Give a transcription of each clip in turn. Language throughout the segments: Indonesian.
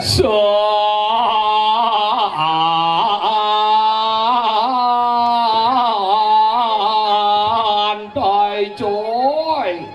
Santai coy.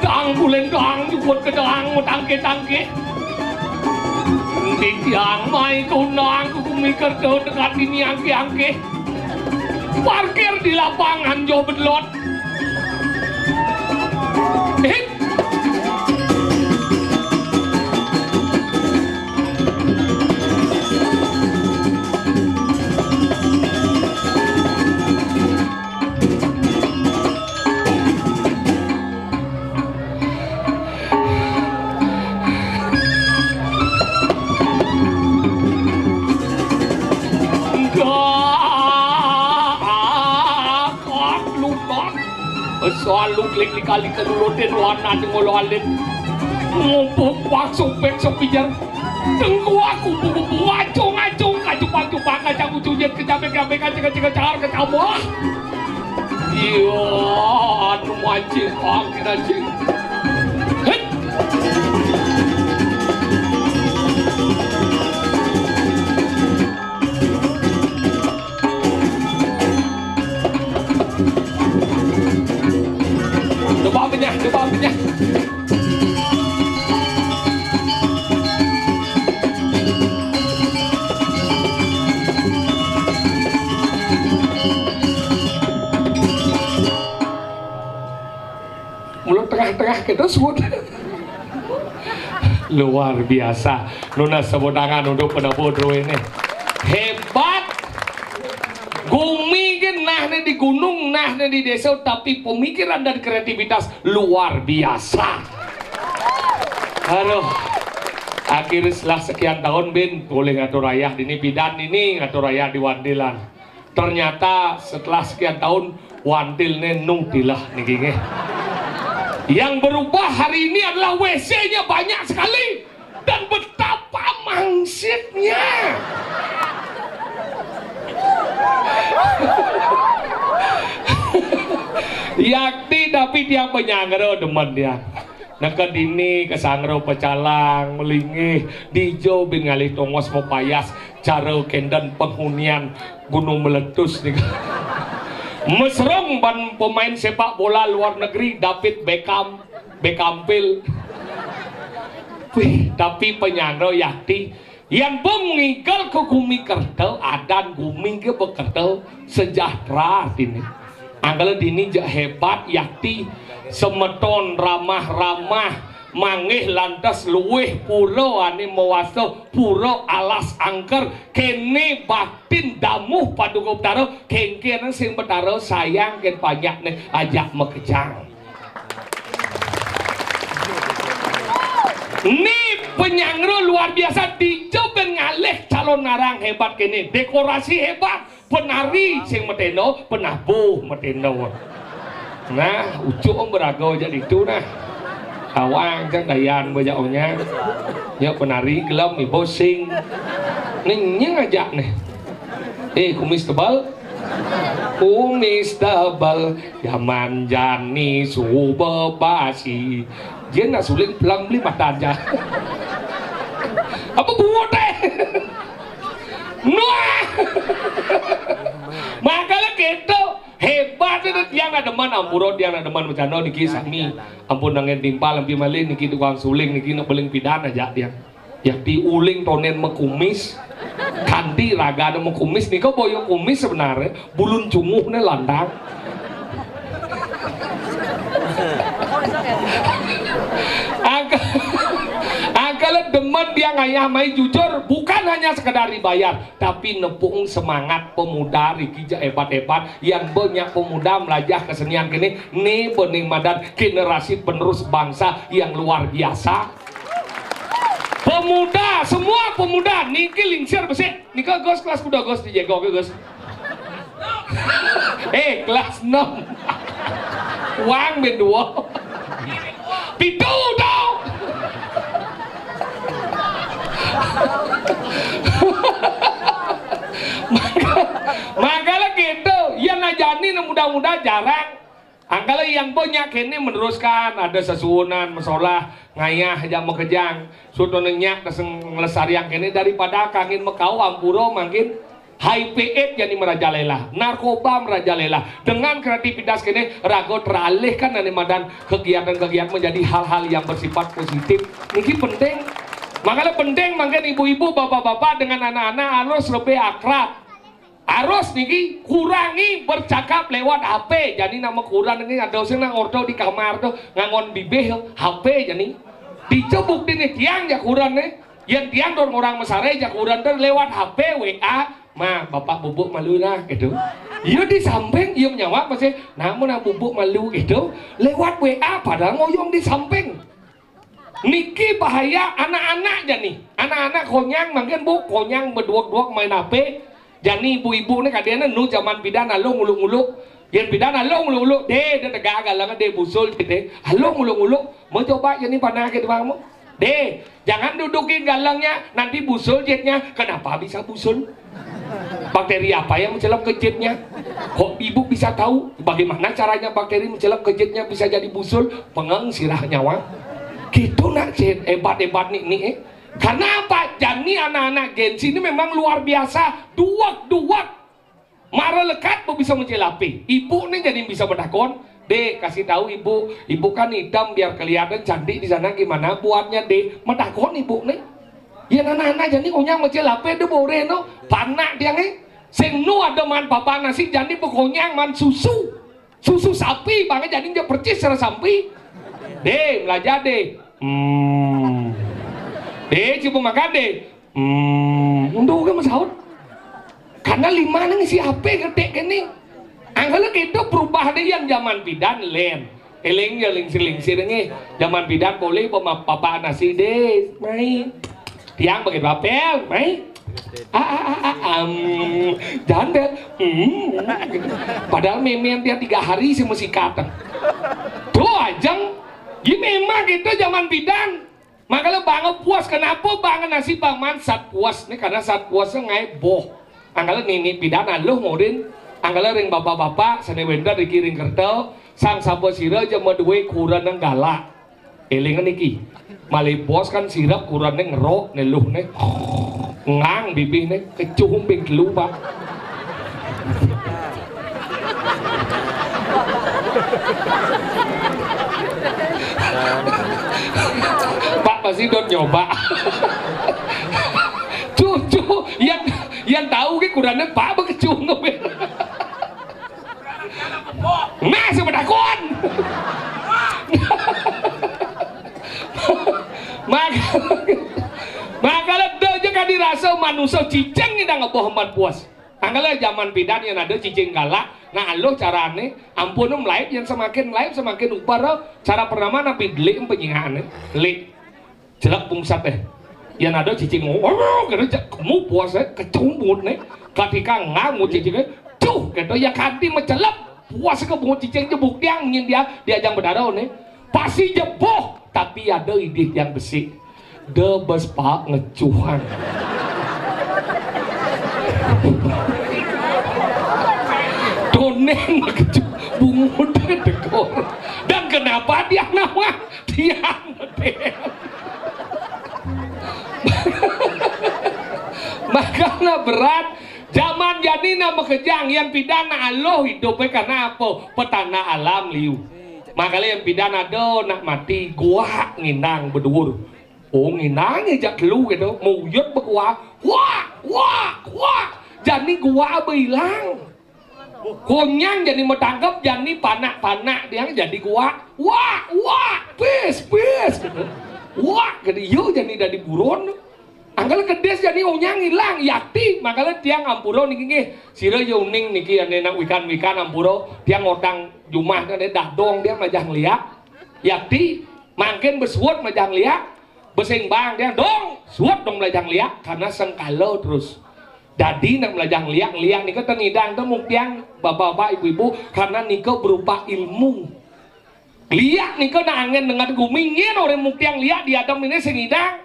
Dang bulen dang jukut ke dang tangke di tiang mai kunang ku mikir ke dekat ini angke parkir di lapangan jo bedlot soal lu klik kali kelulotin warna dengolo alit ngumpuk waksuk besok pijar tengku aku bubu acung kacupang kacang ucujet kecabe kecar kecabah iya anu mancing angin anjing Coba punya. Mulut tengah-tengah kita sebut. Luar biasa. Nuna sebut tangan untuk penabodro ini. Hebat. Gumi nah di gunung, nah di desa, tapi pemikiran dan kreativitas luar biasa. Aduh, akhirnya setelah sekian tahun bin boleh ngatur ayah ini bidan ini ngatur ayah di Wandilan. Ternyata setelah sekian tahun Wandilnya nungtilah nih gini. Yang berubah hari ini adalah WC-nya banyak sekali dan betapa mangsitnya. Yakti tapi dia penyangro demen dia. Neket ini kesangro pecalang melingih dijo bin ngalih tongos mau payas cara kendan penghunian gunung meletus nih. Mesrem ban pemain sepak bola luar negeri David Beckham. Wih, tapi penyangro Yakti yang mengigal ke gumi kertel adan gumi ke bekertel sejahtera ini. Anggala dini hebat Yakti semeton ramah mangih lantas luweh pura ani mewasa pura alas angker kene batin damuh paduka betara kengken sing betara sayang ken banyak nih ajak mekejang. Ini penyangro luar biasa dicoba ngalih calon narang hebat kene dekorasi hebat penari sing meteno penabuh meteno. Nah ucuk berago jadi itu nah awang kan dayan bajaknya ya penari gelap nih bosing nih ngajak nih kumis tebal zaman jani suba basi dia nak suling pelang beli mata aja apa buat deh Noah maka nak deman ampuro dia nak deman bercanda niki sami ampun nangen timpal lampi malih niki tukang suling niki nak beling pidan aja dia yang diuling tonen mekumis kanti raga ada mekumis nih kau boyong kumis sebenarnya bulun cunguhnya landang Angkala demen dia ngayah mai jujur bukan hanya sekedar dibayar tapi nepung semangat pemuda Riki hebat-hebat yang banyak pemuda belajar kesenian kini nih bening madan generasi penerus bangsa yang luar biasa pemuda semua pemuda niki lingsir besi nika gos kelas kuda gos dijago ke gos kelas 6 uang berdua pitu dong Makalah gitu yang ngajani mudah-mudah jarang angkala yang banyak ini meneruskan ada sesuunan masalah ngayah jam kejang sudah nenyak ngelesari yang ini daripada kangin mekau ampuro makin HIV/AIDS jadi merajalela, narkoba merajalela. Dengan kreativitas kini rago teralihkan dari madan kegiatan-kegiatan menjadi hal-hal yang bersifat positif. Ini penting. Makanya penting makan ibu-ibu, bapak-bapak dengan anak-anak harus lebih akrab. Harus niki kurangi bercakap lewat HP. Jadi nama kurang ini ada usia nang ordo di kamar tuh ngangon bibeh HP jadi dicebuk di tiang ya kurang nih. Yang tiang dorong orang mesare ya kurang tuh lewat HP WA. Ma, bapak bubuk malu lah gitu. Iya di samping, iya menyawa masih. Namun bubuk malu gitu. Lewat WA padahal ngoyong di samping. Niki bahaya anak-anak jadi. Anak-anak konyang makin bu konyang berduak-duak main HP. Jadi ibu-ibu nih kadang nu zaman pidana lo nguluk-nguluk. Yang pidana lo nguluk-nguluk. Dia tegak galangan dia busul gitu. Halo nguluk-nguluk. Mau coba jadi panah gitu kamu. Jangan dudukin galangnya nanti busul jetnya. Kenapa bisa busul? Bakteri apa yang mencelap ke jetnya? Kok ibu bisa tahu bagaimana caranya bakteri mencelap ke jetnya bisa jadi busul? Pengang sirah nyawa. Gitu nak jet hebat-hebat nih. Karena apa? Jadi anak-anak Gensi ini memang luar biasa. Duak-duak. Marah lekat bisa mencelapi. Ibu nih jadi bisa berdakon. Kasih tahu ibu kan hitam biar kelihatan cantik di sana gimana buatnya medakon ibu nih. Ya anak-anak jadi punya mencelapi itu boleh no. Panak dia nih. Sing nu ada man papa nasi jadi pokoknya man susu sapi banget jadi dia percis secara sapi. Belajar coba makan untuk kan masaud karena lima nih si HP gede ini angkala gitu berubah deh yang zaman bidan len eling lingsir nih zaman bidan boleh papa nasi main tiang bagi papel main jangan deh padahal memang dia 3 hari sih mesti kata tuh ajang ini memang gitu zaman bidan makanya banget puas kenapa banget nasi bangman saat puas nih karena saat puasnya ngai boh angkala nini pidana lu modin angkala ring bapak-bapak sana wenda dikiring kertel sang sapo sira jama duwe kurang nang galak elingan niki malih bos kan sirap kurang nang ngerok neluh nih ngang bibih nih kecuhum ping telu pak Pak pasti don nyoba cucu yang tahu ke kurangnya Pak bekecung nah sebedakon maka ada kan dirasa manusia cicing ini ngeboh empat puas angkala zaman bidan yang ada cicing galak nah lo carane ampun live yang semakin live semakin upara cara pertama napi delik penyihaan delik jelek pungsat yang ada cicing kamu puasa kecumut nih ketika ngamu cicingnya tuh gitu ya kanti mencelap puasa kebungut cicing jebuk tiang dia diajang berdarah nih pasti jeboh tapi ada ide yang besi debes pak ngecuhan doneng ngecuh bungut dekor dan kenapa dia nama tiang makanya berat zaman jadi nama kejang yang pidana Allah hidupnya karena apa? Petana alam liu. Makanya yang pidana do nak mati gua nginang berdur. Oh nginangnya jak lu gitu, muyut berkuah, wah. Jadi gua bilang, konyang jadi metangkap jadi panak dia jadi gua, wah, pes, wah, jadi yuk jadi dari buron. Angkala kedes jadi onyang hilang yakti makanya tiang ampuro niki sira yuning niki anenak wikan ampuro tiang odang jumah kan dah dong dia majang liak yakti mangkin bersuat majang liak besing bang dia dong suat dong majang liak karena sengkalo terus jadi nak majang liak nika tenidang tuh mungkin bapak-bapak ibu-ibu karena nika berupa ilmu liak nika nangen dengan gumingin orang mungkin liak di adam ini sengidang.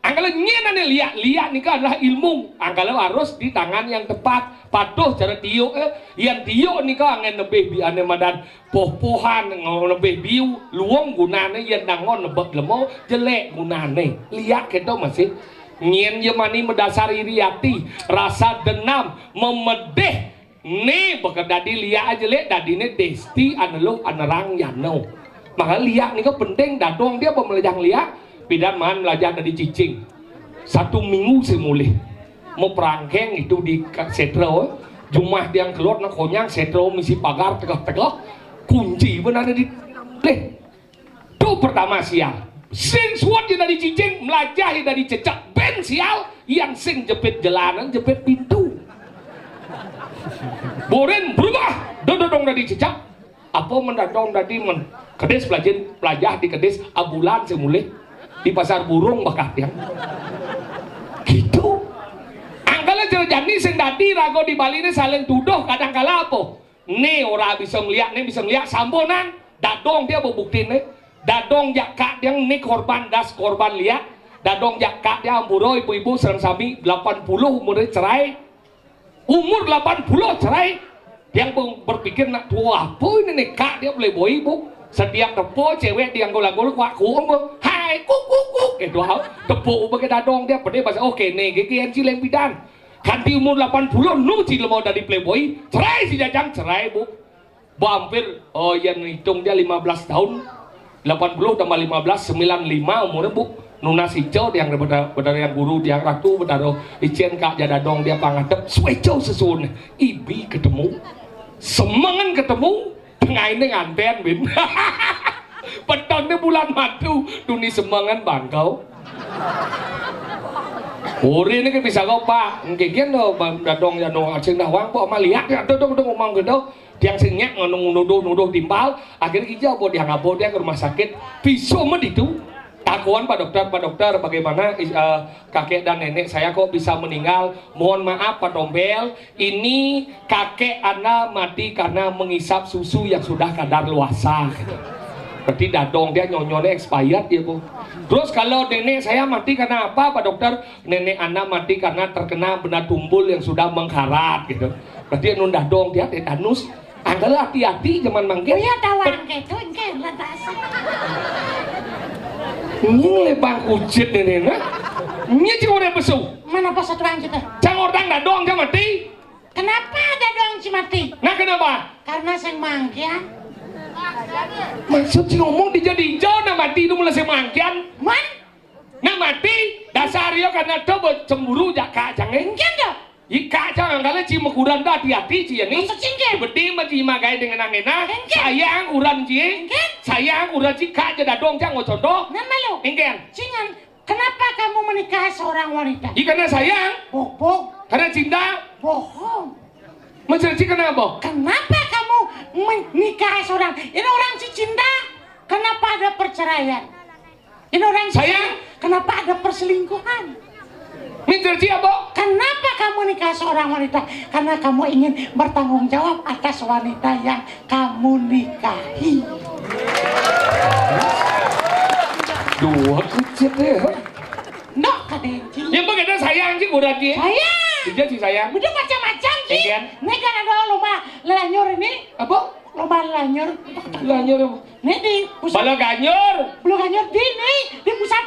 Angkala nyenane liak nikah adalah ilmu. Angkala harus di tangan yang tepat. Patuh cara tiuk yang tiuk nikah angen lebih biane madan poh-pohan lebih biu luang gunane yang dangon nebak lemo jelek gunane. Liak kita masih nyen yemani mendasari riati rasa denam memedeh nih bakal dadi liak aja lek dadine desti anelo anerang yano. Maka liak nikah penting dadong dia pemelajang liak. Pidan man belajar dari cicing 1 minggu semulih mau perangkeng itu di setro jumah yang keluar nak konyang setro misi pagar tegak kunci benar di leh itu pertama sial sing suat dari cicing belajar dari cecak ben sial yang sing jepit jalanan jepit pintu boren berubah dodong dari cecak apa mendadong tadi kedes belajar di kedes abulan semulih di pasar burung bakat yang gitu angkala jadi sing dadi rago di Bali ini saling tuduh kadang kala apa nih orang bisa ngeliat sambonan dadong dia bukti nih dadong jakak dia nih korban liat dadong jakak dia ampuro ibu-ibu serang sami 80 umurnya cerai umur 80 cerai yang berpikir nak tua apa ini nih kak dia boleh boy ibu setiap tepo cewek dia gol-gol kuaku hai kuk gitu tepo pakai dadong dia pada bahasa oke nih GGN cileng bidan kan di umur 80 nuci lemau dari playboy cerai si jajang cerai bu hampir yang hitung dia 15 tahun 80 tambah 15 95 umurnya bu nuna hijau yang benar yang guru dia ratu benar icen kak jadadong dia pangadep sueco sesun ibi ketemu semangan ketemu tengah ini nganten bin petangnya bulan madu dunia semangan bangkau uri ini kan bisa kau pak mungkin lo dadong ya no acing dah wang po maliak ya tuh ngomong gitu tiang sengnya nuduh timbal akhirnya hijau po dia ngabo dia ke rumah sakit pisau med itu takuan pak dokter bagaimana kakek dan nenek saya kok bisa meninggal mohon maaf Pak Tombel ini kakek Ana mati karena mengisap susu yang sudah kadar luasa berarti dadong dia nyonyolnya expired ya bu terus kalau nenek saya mati karena apa Pak Dokter nenek Ana mati karena terkena benda tumbul yang sudah mengkarat gitu berarti nun dadong dia tetanus adalah hati-hati zaman manggil ya tawang gitu enggak lantas ini lebang ujit nih nah ini cing orang besu mana pas satu orang kita cang orang dadong dia mati kenapa dadong si mati nah kenapa karena sang mangkian maksud si ngomong dijadi hijau nah mati itu mulai si mangkian man nah mati dasar yo karena coba cemburu jaka jangan enggak dong ika jangan kalian cima kurang dah hati-hati cia nih seperti macam magai dengan angena sayang uran cie sayang uran cika jadi dong jangan contoh nama lo ingin cingan kenapa kamu menikah seorang wanita karena sayang bohong karena cinta bohong mencerci kenapa kenapa kamu menikah seorang ini orang si cinta kenapa ada perceraian ini orang sayang kenapa ada perselingkuhan mencerci apa kenapa kamu nikah seorang wanita karena kamu ingin bertanggung jawab atas wanita yang kamu nikahi dua kecil deh no kadenci yang bagaimana sayang sih udah dia sayang dia sih sayang udah macam-macam sih Egen. ini kan ada lomba lanyur ini apa lomba lanyur ini di pusat bala ganyur belum lanyur di pusat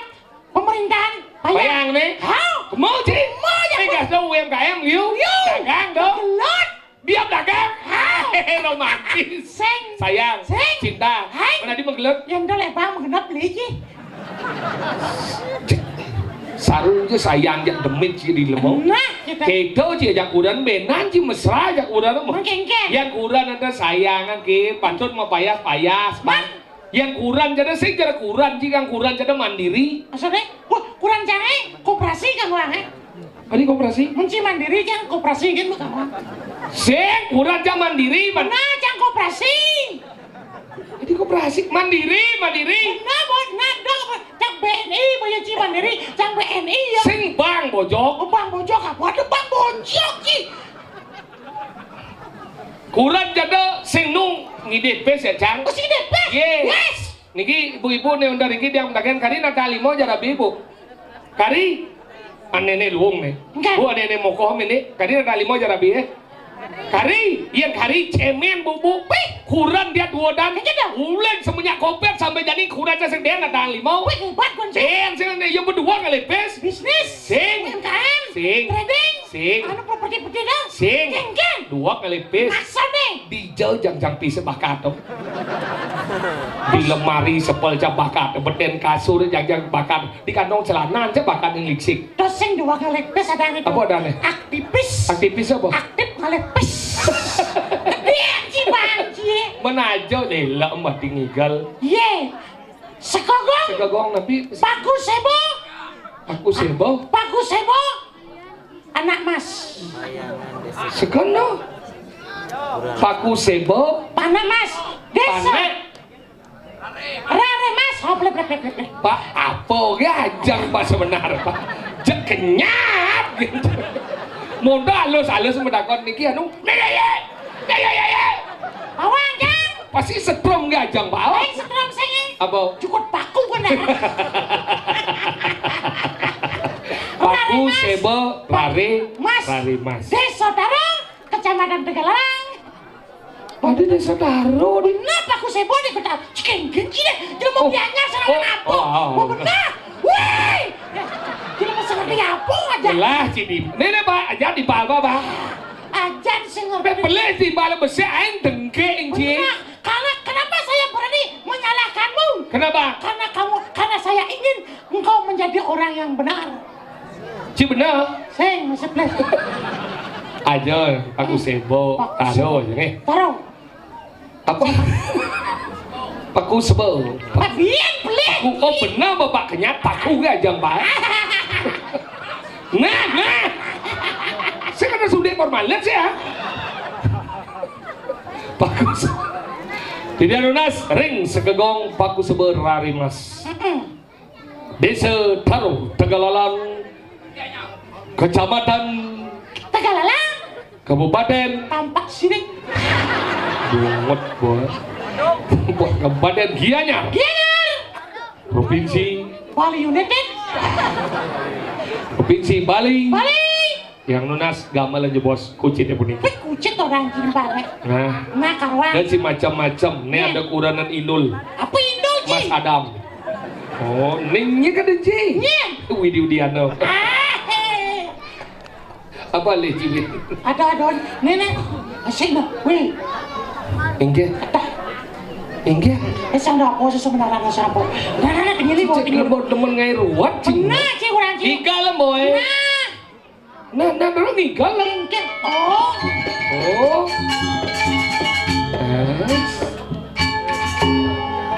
pemerintahan bayang nih how mau sih mau ya sukses dong UMKM yuk. Dagang dong. Gelut. Diam dagang. Hai, romantis. Sayang, cinta. Mana di menggelut? Yang dah lebang mengenap beli je. Sarung je sayang jak demit je di lemong. Nah, kita. Kedo je jak udan benan je mesra jak udan mah. Mengkengkeng. Yang kurang ada sayangan ke pantun mah payas-payas. Yang kurang jadi sih jadi kurang jika kurang jadi mandiri. Maksudnya, wah kurang jangan koperasi kan orang Ini koperasi? Menci mandiri jangan koperasi kan bukan orang. Sing kurang jangan mandiri. Nah, jangan koperasi. Ini koperasi mandiri. Nah, nah, dong, jangan BNI, banyak ci mandiri, jangan BNI ya. Sing bang bojok. Bang bojok apa? Ada bang bojok ci. Kurang jadi sing nung ngidit pes ya cang. Oh, sini deh, Yes. Niki ibu-ibu nih undang niki yang dagen kari Natali mau jadi ibu. Kari anene luung nih. Bu anene mau kohom ini. Kari Natali mau jadi ibu. Kari, yang kari cemen bubu. Kurang dia dua dan. Ulen semenjak kopet sampai jadi kurang aja sing dia Natali mau. Hebat kan ci. Sing yang berdua kali pes. Bisnis. Sing. UMKM. Sing. Trading. Sing. Anu properti dah. Sing. Geng. Dua kali pes. Masa nih. Dijau jang pisah bakat di lemari sepel cak bakat beden kasur jang bakat di kantong celana cak bakat yang liksik Doseng dua kali pes ada itu. apa ada nih aktivis apa Aktif kali pes. Dia ci bang ci. menajo deh lah mbak tinggal Ye. Sekogong. tapi Bagus sebo. aku sebo Bagus sebo. Anak mas. sekono paku sebo Pana mas. Desa. panek Rare mas. Hople. pak apa gajang pak sebenar pak jek kenyap gitu muda halus mendakon niki anu ya Awang kan. pasti setrum gajang pak Aing setrum saya. apa Cukup paku kan. paku sebo lari Mas. Desa Taro. Kecamatan Tegalarang. ada desa Taro di Benar paku sebo di kota Cikengkeng deh. Dia mau biangnya serangan apa? Oh benar. Wih. Dia mau seperti apa aja. lah cidi nenek pak aja di bal pak Ajan sing ngerti. pelih di bal besi aing dengke inci Benar. Karena kenapa saya berani menyalahkanmu? kenapa Karena saya ingin engkau menjadi orang yang benar. ci bener Sing seples. aja paku sebo Taro ya Taruh. apa paku sebo Biar pelik. paku oh bener bapak kenyat paku gajang pak nah saya kena sudah formalit sih ya paku tidak lunas ring sekegong paku seber lari mas desa Taro Tegalalang kecamatan Tegalalang. Kabupaten Tampak sirik. Bungut buat Kabupaten Gianyar Provinsi Bali United. Provinsi Bali Bali. yang nunas gamal aja bos kucitnya punik Kucit orang Cina banget. Nah kawan. dan si macam-macam nih ada kuranan Inul Apa Indo Ji? Mas Adam oh nengnya kan Ji Widi Widiano apa le cibit Ada adon. Nenek. Asyik no. Wih. enggak Esang dah apa sebenarnya siapa? Nah kenyili bawa cek lembut temen ngai ruat cing Nah cik orang Cina. tinggal boy nah orang tinggal lah Lengket. Oh.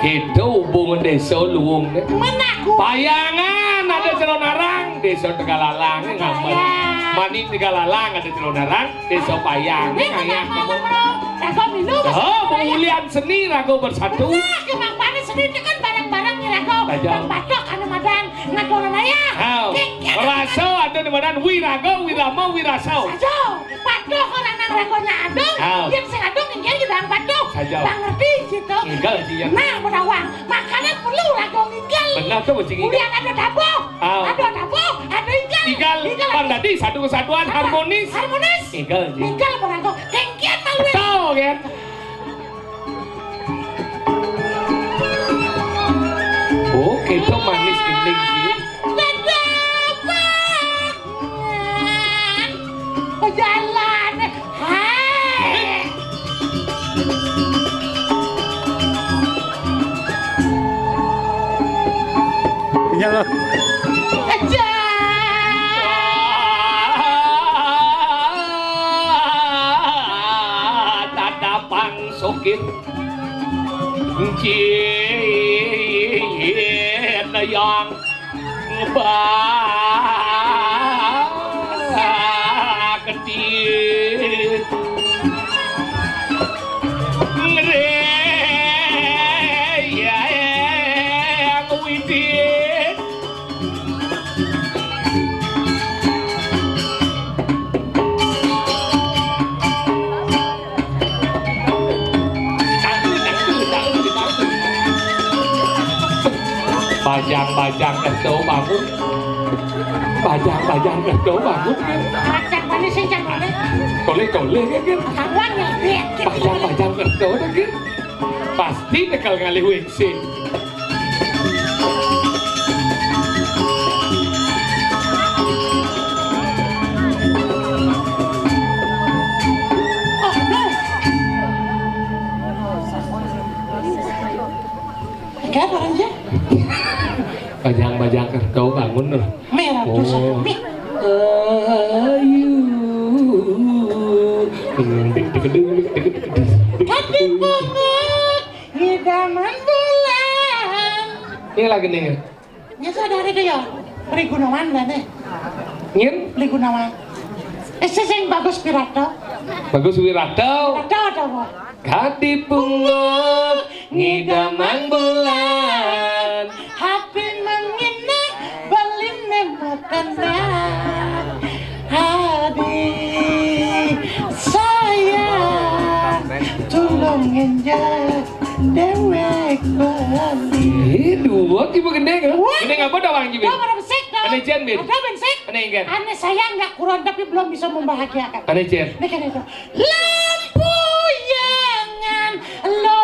Kita hubungan desa luwung Menaku. payangan ada Celonarang desa Tegalalang ngamen mani Tegalalang ada Celonarang desa Payang ngayak kamu Rago minum. oh pemulihan seni rago bersatu Nah kemang panas sendiri kan barang-barang nih Rago. Tajam. Bang Batok anu madan ngadoran aya. Raso ada di mana Wirago Wiramo Wirasau Sajo. Batok orang nang ragonya adong. Yang sing adong yang jadi bang Batok. Sajo. Bang ngerti gitu. tinggal sih Nah menawang makanan perlu rago ngigel. benar tuh bocing Kemudian ada dabo. Ada dabo. Ada igel. tinggal Bang Dadi satu kesatuan harmonis Harmonis. tinggal sih Igel rago. Kengkian malu. tahu kan oh kita manis gending sih Nyala. Aja. Tanda pangsukit Cien yang kecil Yang widit Bajang-bajang kedo bangun Bajang-bajang kedo bangun Acak mana sih cak mana? Kole-kole kan Kawan ya, lihat. Bajang-bajang kedo kan Pasti tekal ngalih WC Oh no. Enggak orang aja. Bajang-bajang kedo bangun loh Merah dosa. Mi. Ayu Hati pungut hidaman bulan. Ini lagi nih Ya saudara deh ya. Beri Gunawan lah nih. Ngin Beri Gunawan. Sing bagus Pirato. Bagus Wirado Pirato ada apa? Kadi pungut ngidaman bulan Hati menginap balim nematandang. Adik sayang tulungin ya dewek bali. Dua tiba gendeng kan? Gendeng apa dah Bang Jibin? Kau ada besek dong. Ane Jen, Bin? Ada besek. Ane Ingen? Ane sayang nggak kurang tapi belum bisa membahagiakan. Ane Jen? Ini kan itu. Lampu yangan lo.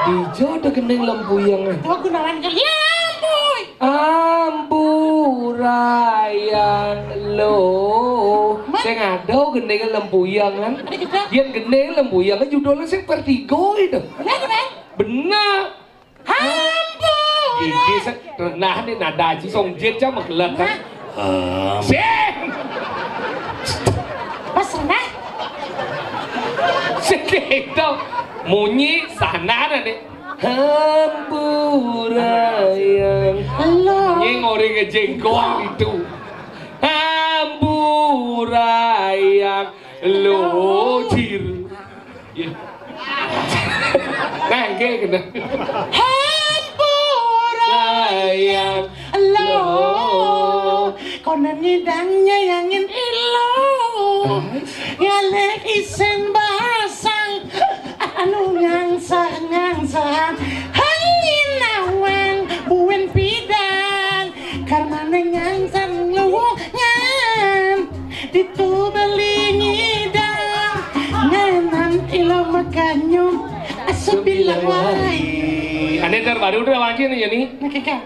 Dijo ada gendeng lempuyangan Tuh Gunawan kan lampu. Amburayang lo Saya ngadau gendeng lempuyangan Ada kita. Yang gendeng lempuyangan judulnya saya Vertigo itu Benar kan? Benar Lampu. Gigi saya renah nih nada Ci song jet cha mặc lật Hah? Sen Pas sana. Segitu Munyi sana nih Amburayang Lo. Ini ngori ngejengkol itu Amburayang locir Ya. Nah, kayak kena Hampurayang lo. Konon ngidangnya yangin ilo. Ngalek isen basang. Anu ngangsa-ngangsa. Hangin nawang buwen pidang. Karena ngangsan ngelungan. Ditu beli ngidang. Nganan ilo makanyum. Asabilang warai. Ane terbaru udah lagi nih ya nih Nakika.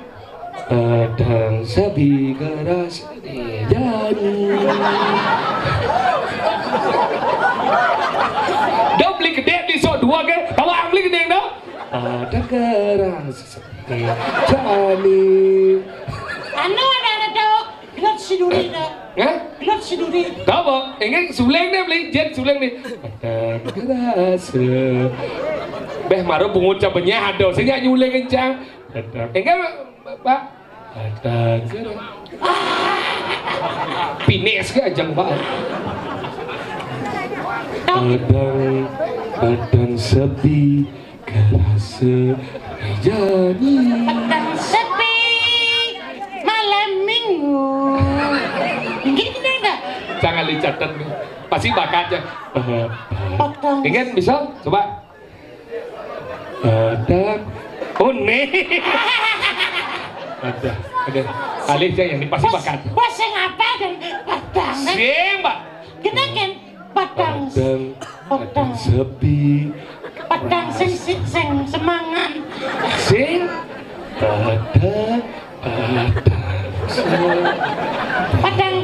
Padang sabi garas jadi Dah beli gede di so dua ke Tawang beli gede dah Ada garas jadi Anu ada dok. Pilot siduri dok. Hah? Pilot siduri. Tahu apa? Ingin suleng deh beli jet suleng nih Ada garas Beh maru bungut cabenya ada saya nyuleng kencang Enggak Pak ada garas Pines ke ajang Pak Padang sepi kerasa jadi Petang sepi malam minggu. Gini enggak? Jangan dicatat nih pasti bakatnya Petang. Ingin bisa? Coba Padang unik ada kali aja yang ini pasti bakat Bos yang apa dan petang? sing Mbak Gini kan? Petang. Padang sepi Petang sing semangat. sing Padang Petang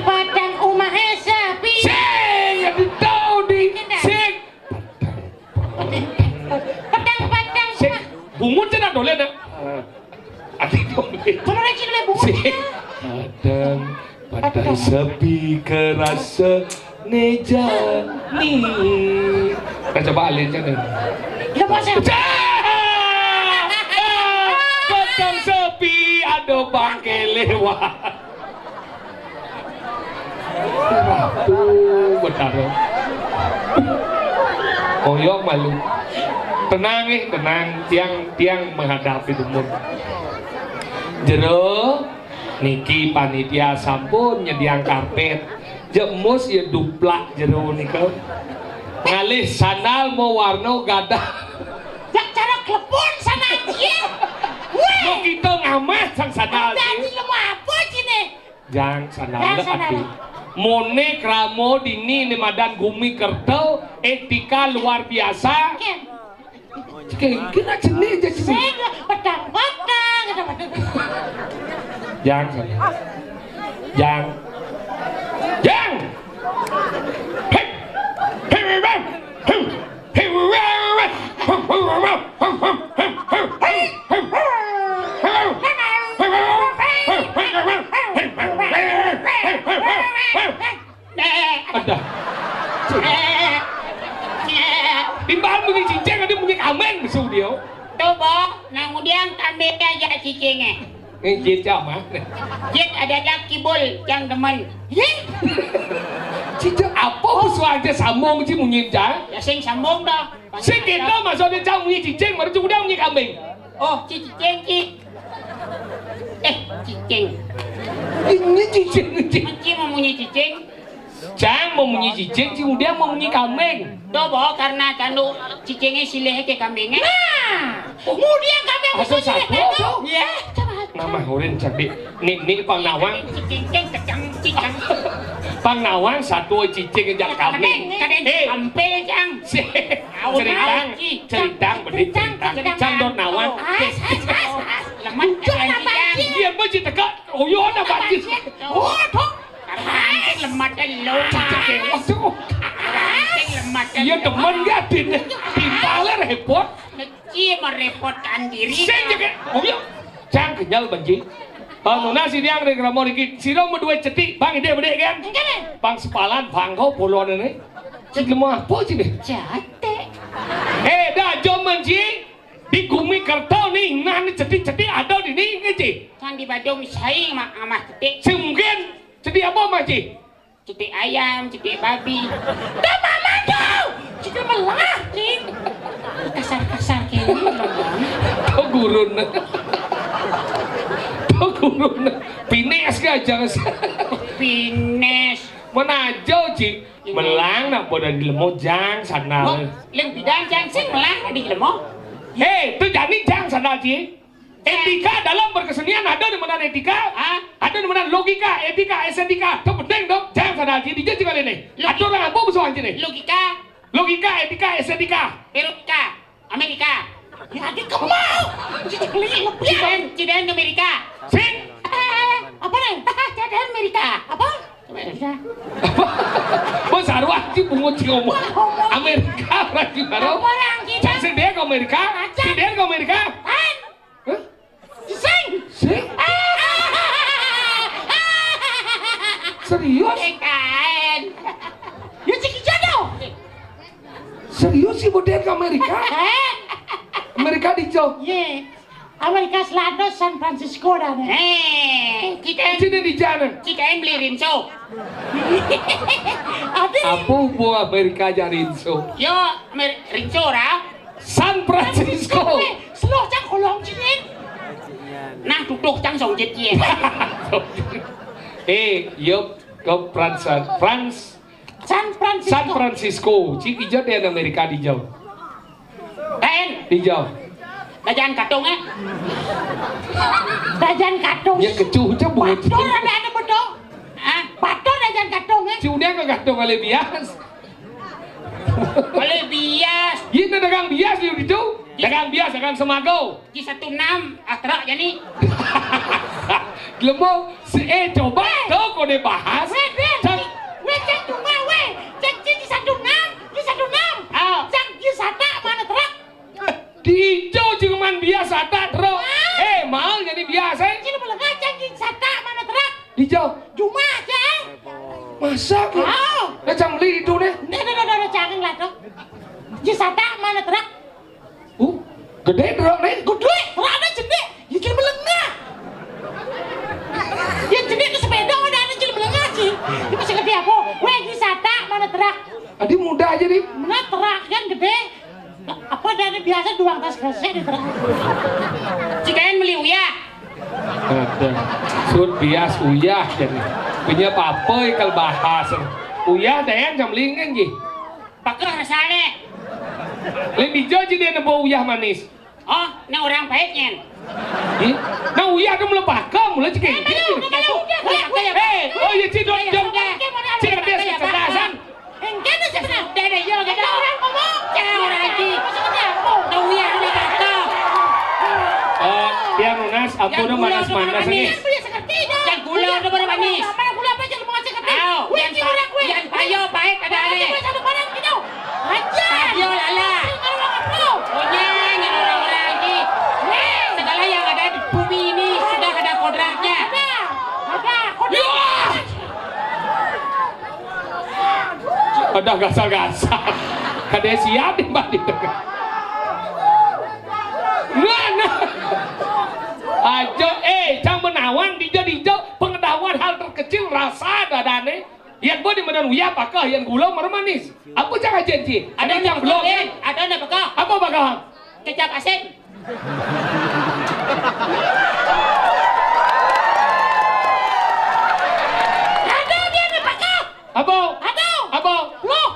Pada sepi kerasa neja nih. Kita coba alin aja nih. Lepas ya. Petang sepi ada bangke lewat. Tuh benar. Koyok malu. Tenang tenang, tiang menghadapi umur. Jero niki panitia sampun nyediang karpet. Jemus ya duplak jero nika. Ngalih sandal mau warna gadah. Jak cara klepon sana dia. Mau kita ngamat sang sandal. Jadi lemah apa sini? Jang sandal Jang le sandal. ati. Mone kramo dini ni madan gumi kertau etika luar biasa. Kira jenis aja sih. Saya pedang-pedang. Jang Jang Jang Hei Hei bang Hei Hei ada timbal mungkin cincang ada mungkin aman besok dia Coba, nang udiang kami aja cicingnya. ngejit sama Jit ada laki bol yang demen. cincang apa besok aja sambung sih mungkin cang Ya sing sambung dah. si kita masuk dia cang mungkin cincang baru sudah mungkin kambing Oh, cicing ci. Cicing. ini cincang Menci memunyi cicing. cang mau mungkin cincang si udah mau mungkin kambing Coba karena kandu cicingnya silih ke kambingnya. Kemudian kami yang Asal satu Ya. nama hurin cerdik nih pang nawang Cicing kecang cicang. pang nawang satu cicing ngejak kambing Kadang hampir cang. ceritang beri ceritang dot nawang Leman cicing. dia macam teka oyo na banjir Oh, tuh. Karanting lemat lo. aduh Karanting lemat. iya teman gak timpalnya repot Mesti merepotkan diri. saya juga oyo cang kenyal banjir nona si dia ngeri mau dikit si mau dua cetik bang ide bede kan bang sepalan bang kau polon ini si lemah apa sih nih Jate. dah jom menji di gumi kertau nih nah nih cetik-cetik ada di nih ngeji Kan di Badung saing mak amah cetik. si mungkin cetik apa maji Cetik ayam, cetik babi. Dah mama tuh. Kita melah, Cing. Kasar-kasar kayak ini lembang. tuh gurun pines gak jangan Pines. menajau ci melang nak bodoh di lemot jang Oh, sana leng bidang jang sing melah di lemah. tuh jadi jang sana ci etika dalam berkesenian ada di mana etika ada di mana logika etika estetika itu penting dong jang sana ci dia juga ini ada orang apa musuh anjing nih logika etika estetika Peruka, Amerika. Ya, dia kemau. Cici keliling lebih. Ciden Amerika. sing Apa nih? Jadi Amerika. Apa? bos arwah ci bungo ci ngomong Amerika lagi baru Orang kita. si dia ke Amerika si dia ke Amerika Hah? Sing. sing serius Kan. Ya ciki jodoh. serius sih modern ke Amerika Amerika di jauh Ye. Amerika Selatan San Francisco dah nih. Kita sini di jalan yang beli rinso. Ada apa buah Amerika jarin so Yo, rinso ra. San Francisco Slow cang kolong cingin. Nah, duduk cang song jet ye. yuk ke France San Francisco. San Francisco cik hijau di Amerika di jauh Dan, di jauh dajan katung Dajan katung. yang kecuh aja bunga Bator ada bedong. Bator dajan katung si udah nggak gantung kali bias Boleh bias. ini dagang bias di itu dagang bias dagang semago Di 16 akrak jani. Lemo coba tuh kau deh bahas Cang cuma weh. Cang di 16. Di 16. Cang di sata mana terak? di hijau cuman biasa tak terus mau jadi biasa Cina boleh ngacang di sata mana terak? di hijau rumah aja. Masa? Oh. Nah jambli itu nih. Dah jangan lah tuh. Cisata mana terak? Gede dong nih. Gede, rada jende. Ya jadi melengah. Ya jende ke sepeda udah ada jadi melengah sih. Ini masih gede apa? Weh cisata mana terak? Adi muda aja nih. Mana terak kan gede. Apa dari biasa doang tas gresek di terak. Cikain beli uyah. Ada. Sud bias uyah jadi. Punya apa ikal bahas. Uyah dayan jambli kan gih. Pakai rasanya. Lain dijo jadi nabo uyah manis. Oh, ini orang baiknya. Nah uyah tu mula pakam mula cik. Oh ya cik dong. Cik ada kecerdasan. Engkau tu sebenarnya. Ada yo, ada orang ngomong. Jangan orang lagi. Tahu uyah ni kata. Dia lunas, ampun manas-manas ini. Yang gula tu baru manis. Mana gula apa jangan mengasih kata. Tahu, yang payo baik ada ni. Payo lala. Punya yang orang-orang lagi. Segala yang ada di bumi ini sudah ada kodratnya. Ada gasal-gasal. Kada siap di balik. Nah. Ajo, jangan menawang dijo pengetahuan hal terkecil rasa dadane. Yang boleh medan uya apakah yang gula manis? Apa jangan janji? Ada yang belum? Ada nak bakal. Apa bakal? Kecap asin. Ada dia ni pakak. Apa? Ada. Apa? Loh.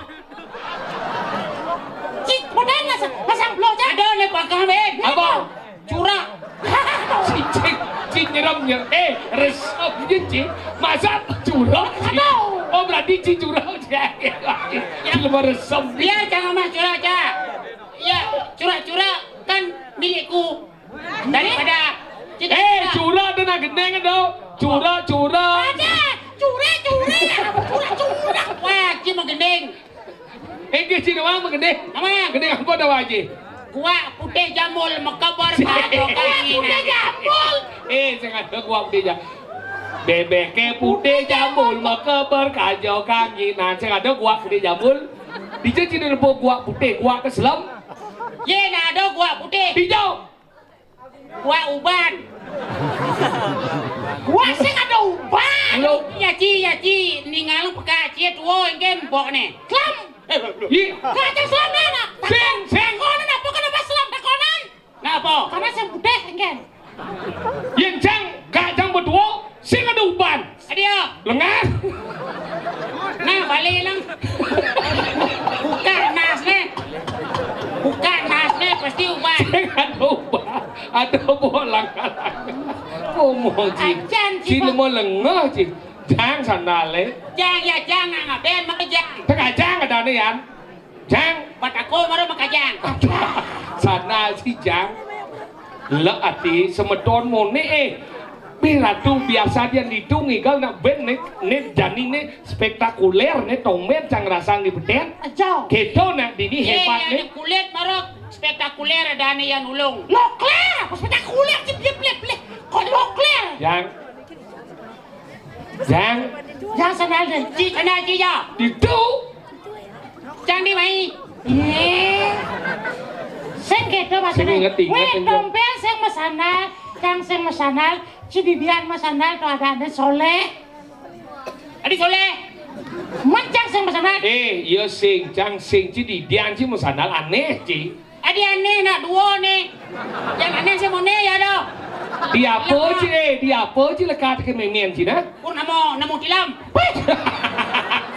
Cik, modal pasang blok je. Ada nak bakal ben. Apa? Curah. Cik nyeram. Resep je cik. Masa curah? Oh berarti cik curah je. Cik lemah resep. Biar jangan mah curah aja. Ya, curah-curah kan milikku. Daripada curah tu nak gendeng ada. Curah. Ada. Curah. wah, cik mau gendeng. Ke cik nama gendeng. Nama Gendeng apa dah wajib? gua putih jamul mekabar kado kaki. Putih jambul. Saya kata gua putih jambul. Bebek ke putih jambul maka berkajau kaki. Nah, saya kata gua putih jambul. Dijauh cina lepo gua putih, gua keselam. Ye nak ada gua putih, Dijauh. gua uban. Gua sing ada uban. Lo, Ya ci, ningalu peka cie tuo ingin bok ne. Klam. ye, Kaca selam nak. seng. Konan apa kenapa selam takonan? Napa? Karena sing putih engken. Yang cang, gajang berdua, sing ada uban. Adio, Lengar. nah balik lang. Buka nasne pasti uban. Sing ada uban. Ada bolang. Ngomong cik. Ajan, cik. Cik lemah lengah cik. Jang sana le. Jang ngaben makajang. Tengah jang ada ni yan. Jang. Batako maro makajang. Sana si jang. La ati semedon mo ni Biratu biasa dia ditungi gal nak ben ne jani ne spektakuler ne tomen cang rasang di beten. Ajo. Keto nak dini hebat ne. Kulit maro spektakuler ada ni yang ulung. Lokler. Spektakuler cip plek. Kok lokler? Jang. Yang senal deh. Ci sana ci ya. Itu. Jang di mai. Sing kedo mas. Sing inget-inget, Weh Enjo. dompet sing mesanal, cang sing mesanal, cididian mesanal tuh ada soleh. Adi soleh. Mencang sing mesanal. Yo sing jang sing ci di dian ci musanal aneh ci. Adi aneh nak dua ni. Yang aneh saya mau ne ya do. Dia apa ci lekat ke memien ci na. Namo tilam.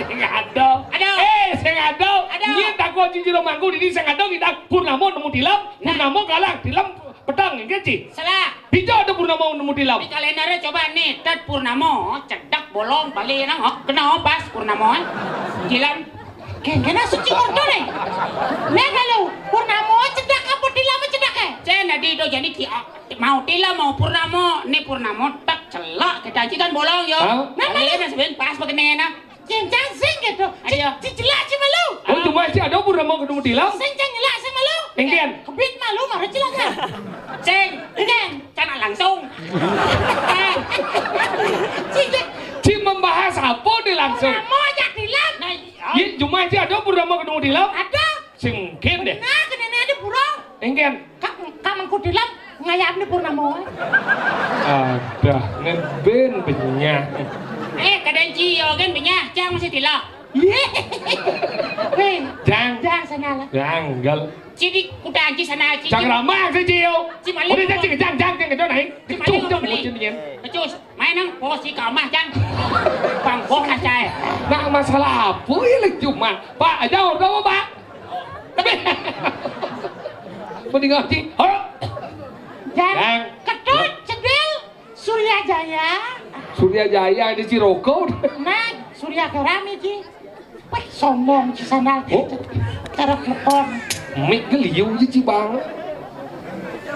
Sing ada. Ada. Sing ada. Ada. Nyen tak ko ci jero mangku di sing ada kita purnamo nemu tilam. Purnamo galang tilam pedang ke ci. Salah. Dijo ada purnamo nemu tilam. Di kalendernya coba nih, tet purnamo, cedak bolong balik nang hok kena pas purnamo. Jilan. Kena suci ordo nih. Nih kalau purnamo cedak apa dilama cedak Saya nadi do jadi mau tilam mau purnamo, nih purnamo tak celak kita kan bolong yo. Hah? Balik sebenarnya pas begini na. Cincang sing gitu. Ayo. Cicelak ci malu. Oh cuma ci ada purnamo nemu tilam. Sing cang nyelak sing malu. Engken. Kebit malu marah cilak kan. Ceng, Engken. cana langsung. Cincang. Ci sapo deh langsung. Purnama ajak dilam. Nah, Iya, cuma aja ada Purnama ketemu di laut. Ada. Sing mungkin deh. Nah, kenene ada burung. Engken. Kak mangku dilam ngayapne Purnama. Ada ngeben benya. kadang cio kan banyak, jang masih tilak. Hei, Jang. jangan sengalah. Janggal. Jadi kuda anji sana anji. Chẳng ramah sih Cio. Si Malik Udah mau- jangan jang cái chỗ này. Si Malik Chút mau cho beli. một chân nhiên. Becus, main nang posisi kau mah jang. Bang bos kacai. Nah masalah apa ya cuma Pak jauh đâu Pak. Mendingan sih. Dan Jang. Ketut, Cedil, Surya Jaya. Surya Jaya di Ciroko. Nah, Surya Kerami Ci. Wih, sombong Ci Sandal. Oh. Cara telepon. Mik cái liu với chị bang.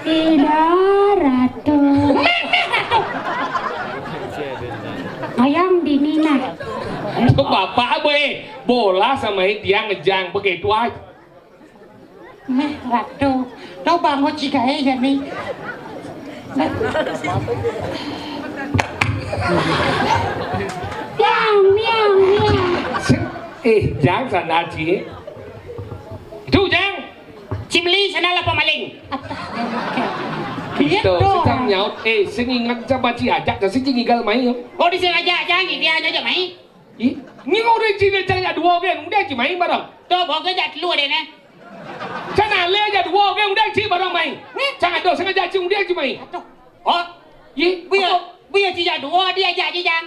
Tidak, Ratu. Ayam dinina. Itu bapak be bola sama dia ngejang pakai tuai. Meh, Ratu. Tau bangun jika ya nih. Nah, Miau, miau, miau. Jang sana chị. Itu Jang. Cimli sana lah pemaling. Biết Tờ đồ sẽ thằng à? nhau. Xin ingat sama chị ajak tờ xin tinggal main không? Oh di sini aja jang dia aja mai. Ih, nhưng orang Cina jangan dua cái udah chỉ main bareng. Tu bawa kerja keluar deh ne. Jangan le aja dua cái udah chỉ bareng main. Jangan do sengaja ci udah ci main. Aduh, Oh, Ih, biar tidak dua dia aja jang.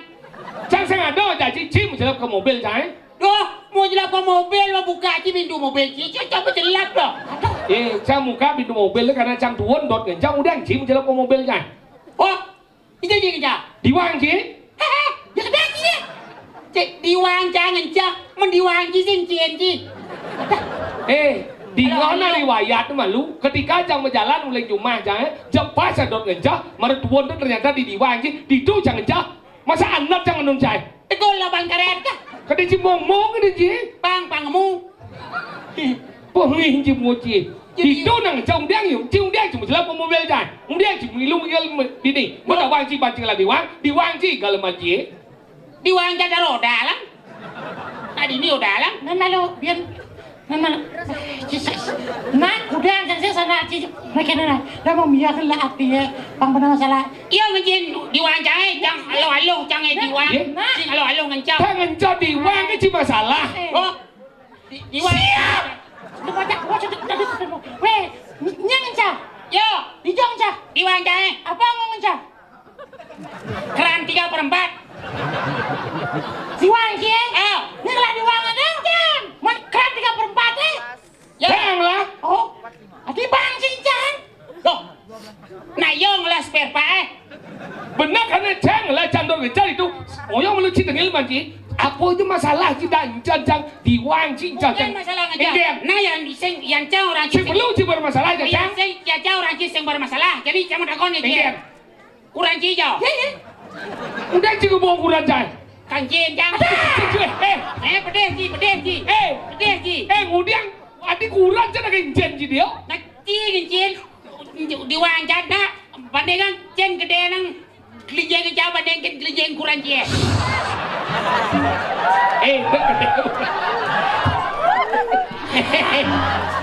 jangan sengaja do aja ci menjelap ke mobil jangan. Doh, mau jelap ke mobil mau buka aja pintu mobil ci. Coba jelap doh. Cang muka pintu mobil karena cang tuan dot kan cang udah ci menjelap ke mobil jangan. Oh, ini aja kerja. Diwang ci. Hehe, dia kerja ci. Cik diwang jangan cak, mendiwang ci cincin ci. Di mana riwayat mah lu ketika jang berjalan oleh rumah jangan jam pas dot ngejah mana tuan tu ternyata di diwang ci di tu jangan ngejah masa anak jangan nuncai. Tekol lah bang karet kah? Kadang ci mong kadang ci. Bang pangmu. Pohon ci moci. Di tu nang jang dia yung ci dia cuma jelap ke mobil jangan. Dia ci milu di ni. Mana wang ci bancing lah diwang ci kalau maci. Diwang jadi roda lah. Tadi ini roda lah. nah lalu biar nah, nah udah jangan sana Ci. Mereka nah, dah mau miyakin lah hati ya. Bang benar masalah. Iya ngejin diwang jangan, jang alo jangan diwang. Nah. Sing alo ngencap. Tangan jauh diwang itu masalah. Oh, diwang. Lu baca, weh, nyang cah, Yo, dijong cah. diwang jangan. Apa ngomong cah? Keran 3/4. Diwang Ci. Oh, Ini kalau diwang ada kan? Mau keran 3/4 yo. Janganlah. Oh, adi bang cincang. Loh. Nah, yo ngelas spare part. Benar karena janganlah candor ngejar itu. Orang malu cinta ngilman ci. Apa itu masalah kita jang diwang ci Bukan jang. masalah Engken. ngejak. Nah, yang jauh orang Si perlu ci bermasalah aja Yang jang. jauh orang yang bermasalah. Jadi jangan takon Engken. ya. Kurang cijo. Udah ci ngomong kurang jang. Kancing jang. Pedes ji. Pedes ji. Kemudian adik kurang cina kencen ci dia. Nah, cincin diwang jana. Bandingan cen gede nang kelinjeng ke jauh banding kelinjeng kurang cie.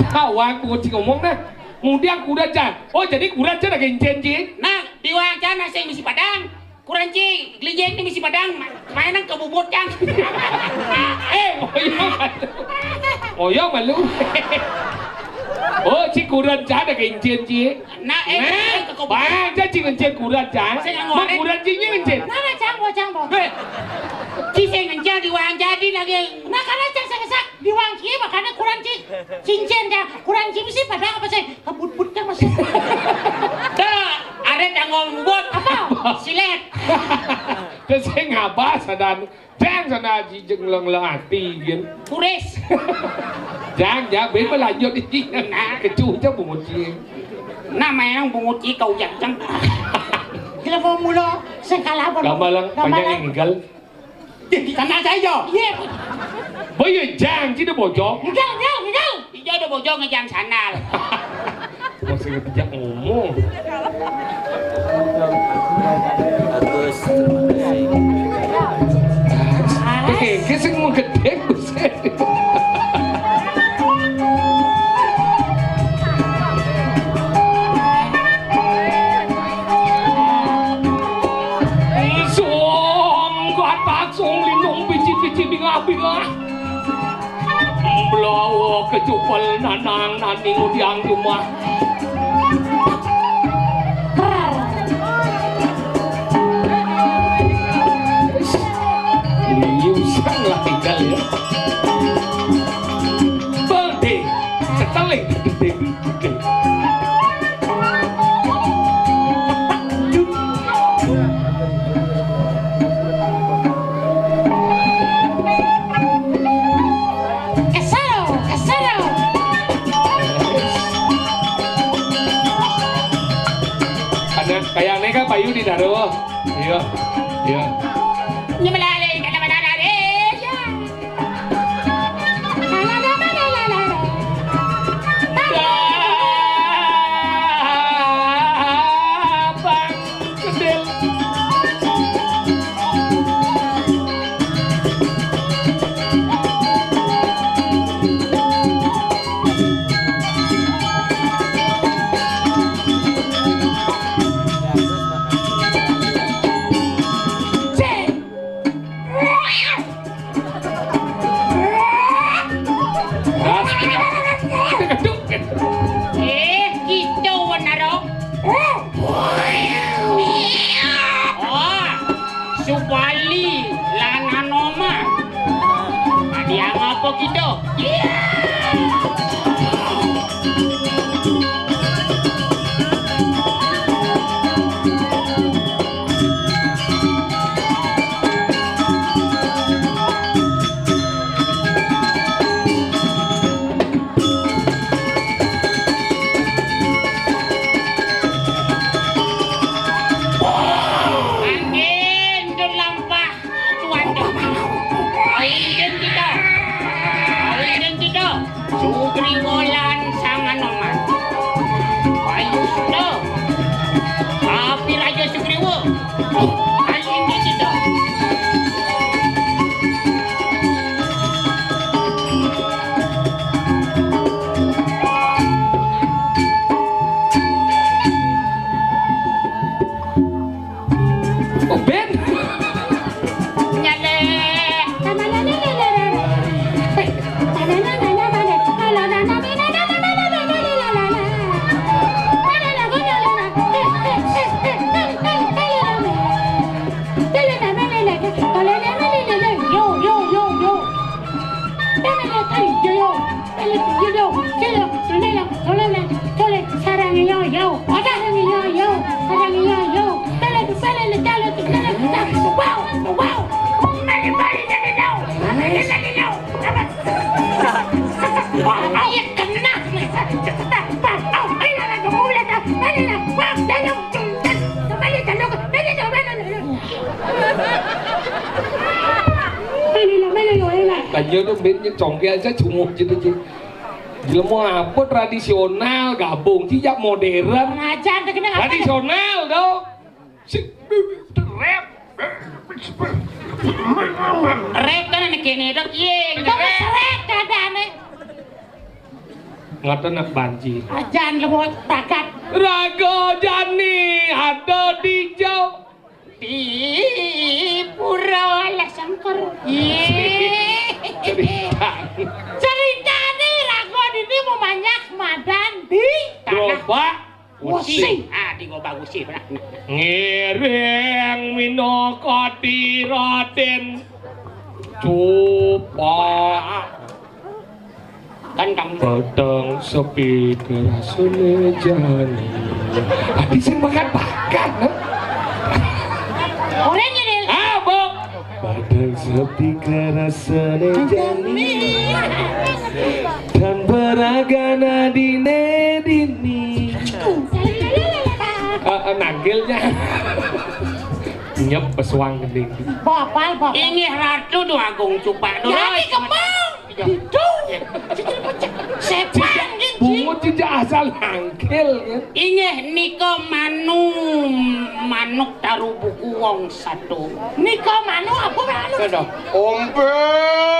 Kawan aku ci ngomong nah. Kemudian kurang jang. Oh jadi kurang cina kencen ci. Nah, diwang jana sing misi padang. Kurang cie, kelinjeng ni misi padang. Main nang kebubut jang. Oyong malu. Oh ci kurang jang ada kencen ci. Nah, kebubut. Bang, jadi ci kencen kurang jang. Mak kurang ci kencen. Mana cang bo. Ci sing ngejar diwang jadi lagi. Nah karena cang sesak diwang Ci makanya kurang Ci. Cincin cang, kurang Ci mesti padang apa sih? Kebut-but kan masuk. Dah, ada tanggung buat apa? Silet. Terus saya ngapa sadan Jang sana ci jeng leng hati gitu. Kuris. Jang bên mới là vô đi chi cái chu cho một chi. Nah, memang bungut ci kau jang. Kita mau mula sengkala apa? Gamalang banyak yang ninggal. Di tanah saya jo. Iya, Bây giờ Jang chứ nó bỏ chó. ninggal. Jo do bojo ngejang sana. Masih tidak ngomong. Bagus, terima kasih. iki sing gede buset. Blawa kecupel nanang naning udiang rumah. Liusan lah tinggal ya. Berde, seteling gede. Kayak ini kan payu di daruh. Iya. Iya. Ini melalui kata melalui. Bang Kedel. Gitu benar. Subali langan oma. Dia ngapa gitu? Sugriwolan sangan oman. Ayo sudah. Tapi Raja Sugriwo. Ayo ini tidak. Oh Ben. Nyale. Kayaknya tuh bandnya congkel aja cunguk gitu sih. Dia mau apa tradisional gabung sih ya modern. Ngajar tuh kena Tradisional dong. Rap. Rep kan anak kene dok ye. Kamu seret keadaannya. Ngata nak banji. Ajan lemot takat. Rago Jani ada di jauh. Di pura Lasangkar. Cerita nih Ragon ini mau banyak madan di Gerobak Usi. Di gobak usi benar. ngiring minokoti Raden Cupa Kan kamu petang sepi kerasane jani. Adi sing bakat-bakat no? orangnya deh. Apa? Petang sepi kerasane jani dan beragana dini. Nagilnya nyep pesuang gending. Bapak. ini ratu do agung cupak do. Jadi kemau. Itu. Sepan gitu. Bungut tidak asal hangkil ya. Ini niko manuk taruh buku wong satu. Niko manu apa manu? dah. Ombel.